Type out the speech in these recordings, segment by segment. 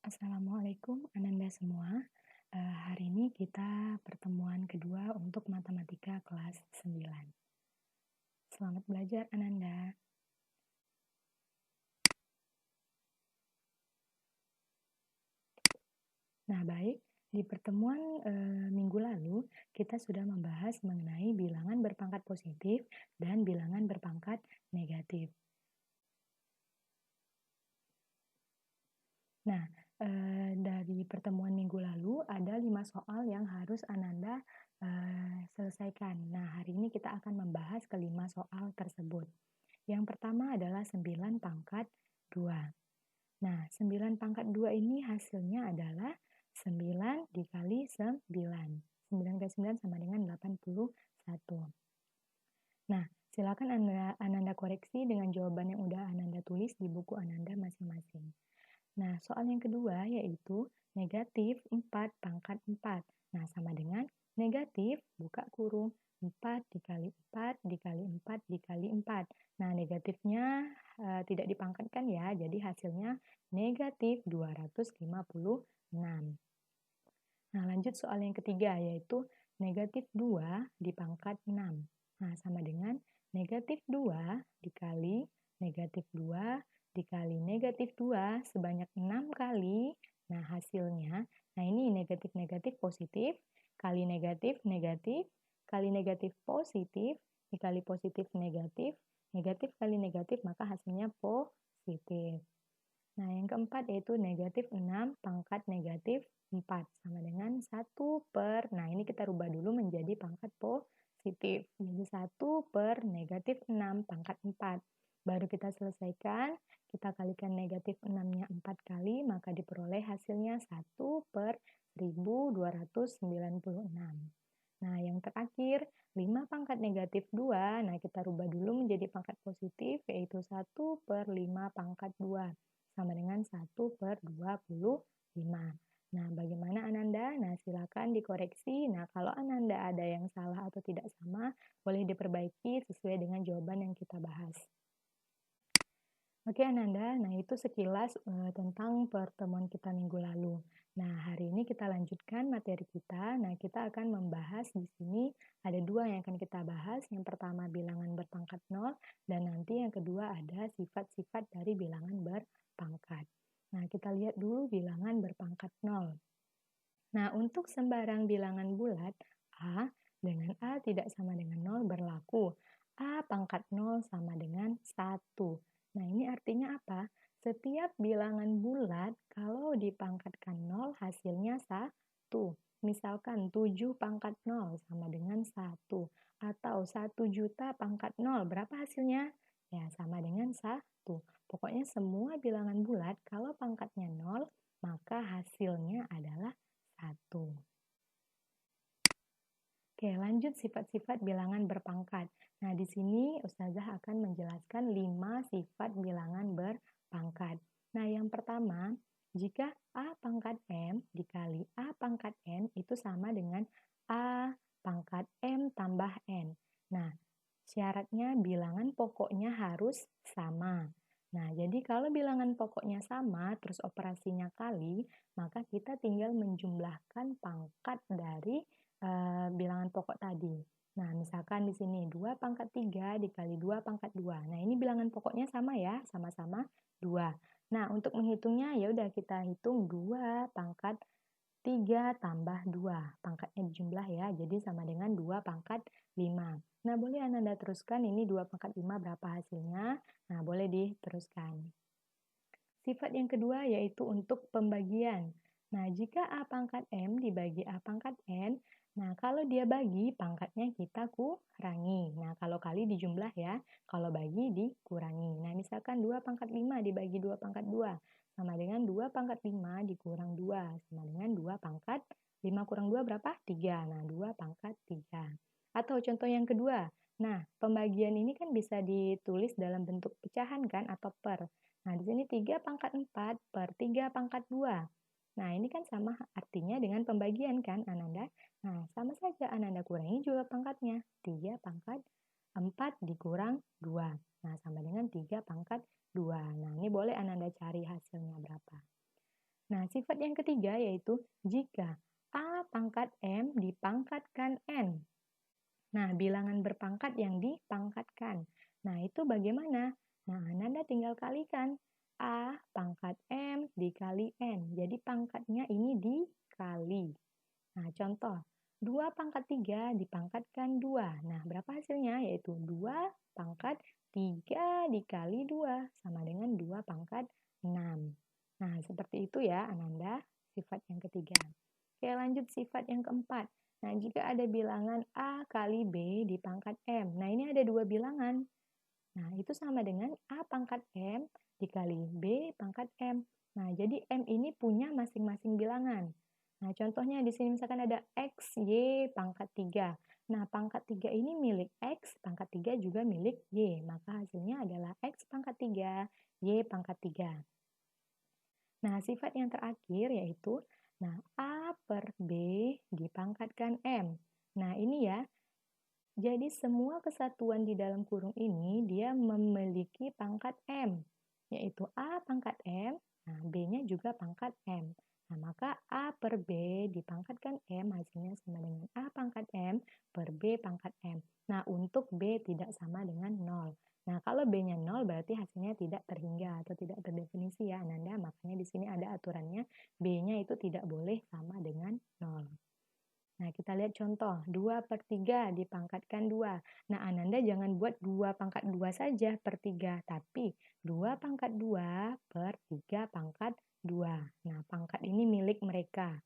Assalamualaikum Ananda semua. Hari ini kita pertemuan kedua untuk matematika kelas 9. Selamat belajar Ananda. Nah baik, di pertemuan minggu lalu kita sudah membahas mengenai bilangan berpangkat positif dan bilangan berpangkat negatif. Nah, dari pertemuan minggu lalu ada 5 soal yang harus Ananda selesaikan. Nah, hari ini kita akan membahas kelima soal tersebut. Yang pertama adalah 9 pangkat 2. Nah, 9 pangkat 2 ini hasilnya adalah 9 dikali 9. 9 kali 9 sama dengan 81. Nah, silakan Ananda koreksi dengan jawaban yang udah Ananda tulis di buku Ananda masing-masing. Nah, soal yang kedua yaitu negatif 4 pangkat 4. Nah, sama dengan negatif, buka kurung, 4 dikali 4 dikali 4 dikali 4. Nah, negatifnya tidak dipangkatkan ya, jadi hasilnya negatif 256. Nah, lanjut soal yang ketiga yaitu negatif 2 dipangkat 6. Nah, sama dengan negatif 2 dikali negatif 2 dikali negatif 2 sebanyak 6 kali. Nah, hasilnya, nah ini negatif-negatif positif, kali negatif negatif, kali negatif positif, dikali positif negatif, negatif kali negatif, maka hasilnya positif. Nah, yang keempat yaitu negatif 6 pangkat negatif 4 sama dengan 1 per, nah ini kita rubah dulu menjadi pangkat positif. Jadi 1 per negatif 6 pangkat 4. Baru kita selesaikan, kita kalikan negatif 6-nya 4 kali, maka diperoleh hasilnya 1 per 1296. Nah, yang terakhir, 5 pangkat negatif 2, nah kita rubah dulu menjadi pangkat positif, yaitu 1 per 5 pangkat 2, sama dengan 1 per 25. Nah, bagaimana Ananda? Nah, silakan dikoreksi. Nah, kalau Ananda ada yang salah atau tidak sama, boleh diperbaiki sesuai dengan jawaban yang kita bahas. Oke Ananda, nah itu sekilas tentang pertemuan kita minggu lalu. Nah, hari ini kita lanjutkan materi kita. Nah, kita akan membahas di sini ada 2 yang akan kita bahas. Yang pertama bilangan berpangkat 0 dan nanti yang kedua ada sifat-sifat dari bilangan berpangkat. Nah, kita lihat dulu bilangan berpangkat 0. Nah, untuk sembarang bilangan bulat A dengan A tidak sama dengan 0 berlaku. A pangkat 0 sama dengan 1. Nah, ini artinya apa? Setiap bilangan bulat kalau dipangkatkan 0 hasilnya 1. Misalkan 7 pangkat 0 sama dengan 1. Atau 1 juta pangkat 0, berapa hasilnya? Ya, sama dengan 1. Pokoknya semua bilangan bulat kalau pangkatnya 0, maka hasilnya adalah 1. Oke, lanjut sifat-sifat bilangan berpangkat. Nah, di sini Ustazah akan menjelaskan 5 sifat bilangan berpangkat. Nah, yang pertama, jika A pangkat M dikali A pangkat N itu sama dengan A pangkat M tambah N. Nah, syaratnya bilangan pokoknya harus sama. Nah, jadi kalau bilangan pokoknya sama, terus operasinya kali, maka kita tinggal menjumlahkan pangkat dari bilangan pokok tadi. Nah, misalkan di sini 2 pangkat 3 dikali 2 pangkat 2. Nah, ini bilangan pokoknya sama ya, sama-sama 2. Nah, untuk menghitungnya ya udah kita hitung 2 pangkat 3 tambah 2. Pangkatnya dijumlah ya, jadi sama dengan 2 pangkat 5. Nah, boleh Ananda teruskan ini 2 pangkat 5 berapa hasilnya? Nah, boleh diteruskan. Sifat yang kedua yaitu untuk pembagian. Nah, jika A pangkat M dibagi A pangkat N, nah kalau dia bagi, pangkatnya kita kurangi. Nah, kalau kali dijumlah ya, kalau bagi dikurangi. Nah, misalkan 2 pangkat 5 dibagi 2 pangkat 2, sama dengan 2 pangkat 5 dikurang 2, sama dengan 2 pangkat 5 kurang 2 berapa? 3. Nah, 2 pangkat 3. Atau contoh yang kedua, nah pembagian ini kan bisa ditulis dalam bentuk pecahan kan atau per. Nah, di sini 3 pangkat 4 per 3 pangkat 2. Nah, ini kan sama artinya dengan pembagian kan, Ananda? Nah, sama saja Ananda kurangi juga pangkatnya. 3 pangkat 4 dikurang 2. Nah, sama dengan 3 pangkat 2. Nah, ini boleh Ananda cari hasilnya berapa. Nah, sifat yang ketiga yaitu jika A pangkat M dipangkatkan N. Nah, bilangan berpangkat yang dipangkatkan. Nah, itu bagaimana? Nah, Anda tinggal kalikan. A pangkat M dikali N. Jadi pangkatnya ini dikali. Nah, contoh. 2 pangkat 3 dipangkatkan 2. Nah, berapa hasilnya? Yaitu 2 pangkat 3 dikali 2 sama dengan 2 pangkat 6. Nah, seperti itu ya, Ananda, sifat yang ketiga. Oke, lanjut sifat yang keempat. Nah, jika ada bilangan A kali B di pangkat M. Nah, ini ada dua bilangan. Nah, itu sama dengan A pangkat M dikali B pangkat M. Nah, jadi M ini punya masing-masing bilangan. Nah, contohnya di sini misalkan ada X, Y, pangkat 3. Nah, pangkat 3 ini milik X, pangkat 3 juga milik Y. Maka hasilnya adalah X pangkat 3, Y pangkat 3. Nah, sifat yang terakhir yaitu A per B dipangkatkan M. Nah, ini ya. Jadi semua kesatuan di dalam kurung ini dia memiliki pangkat M, yaitu A pangkat M, nah B-nya juga pangkat M. Nah, maka A per B dipangkatkan M hasilnya sama dengan A pangkat M per B pangkat M. Nah, untuk B tidak sama dengan 0. Nah, kalau B-nya 0 berarti hasilnya tidak terhingga atau tidak terdefinisi ya, Ananda. Makanya di sini ada aturannya B-nya itu tidak boleh sama dengan 0. Nah, kita lihat contoh, 2 per 3 dipangkatkan 2. Nah, Ananda jangan buat 2 pangkat 2 saja per 3, tapi 2 pangkat 2 per 3 pangkat 2. Nah, pangkat ini milik mereka.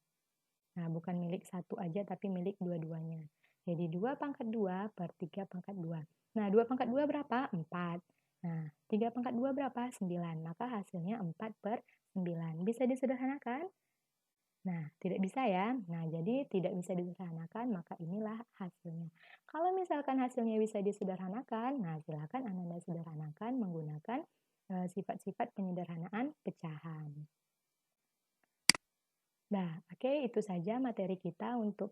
Nah, bukan milik satu aja, tapi milik dua-duanya. Jadi, 2 pangkat 2 per 3 pangkat 2. Nah, 2 pangkat 2 berapa? 4. Nah, 3 pangkat 2 berapa? 9. Maka hasilnya 4 per 9. Bisa disederhanakan? Nah, tidak bisa ya. Nah, jadi tidak bisa disederhanakan, maka inilah hasilnya. Kalau misalkan hasilnya bisa disederhanakan, nah silakan Anda sederhanakan menggunakan sifat-sifat penyederhanaan pecahan. Nah, oke, itu saja materi kita untuk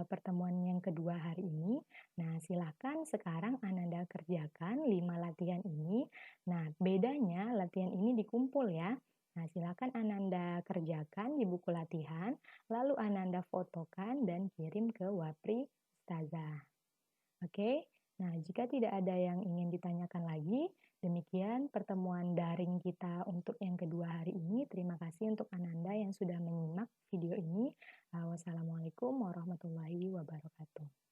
pertemuan yang kedua hari ini. Nah, silakan sekarang Ananda kerjakan 5 latihan ini. Nah, bedanya latihan ini dikumpul ya. Nah, silakan Ananda kerjakan di buku latihan, lalu Ananda fotokan dan kirim ke Wapri Ustazah. Oke, nah jika tidak ada yang ingin ditanyakan lagi, demikian pertemuan daring kita untuk yang kedua hari ini. Terima kasih untuk Ananda yang sudah menyimak video ini. Wassalamualaikum warahmatullahi wabarakatuh.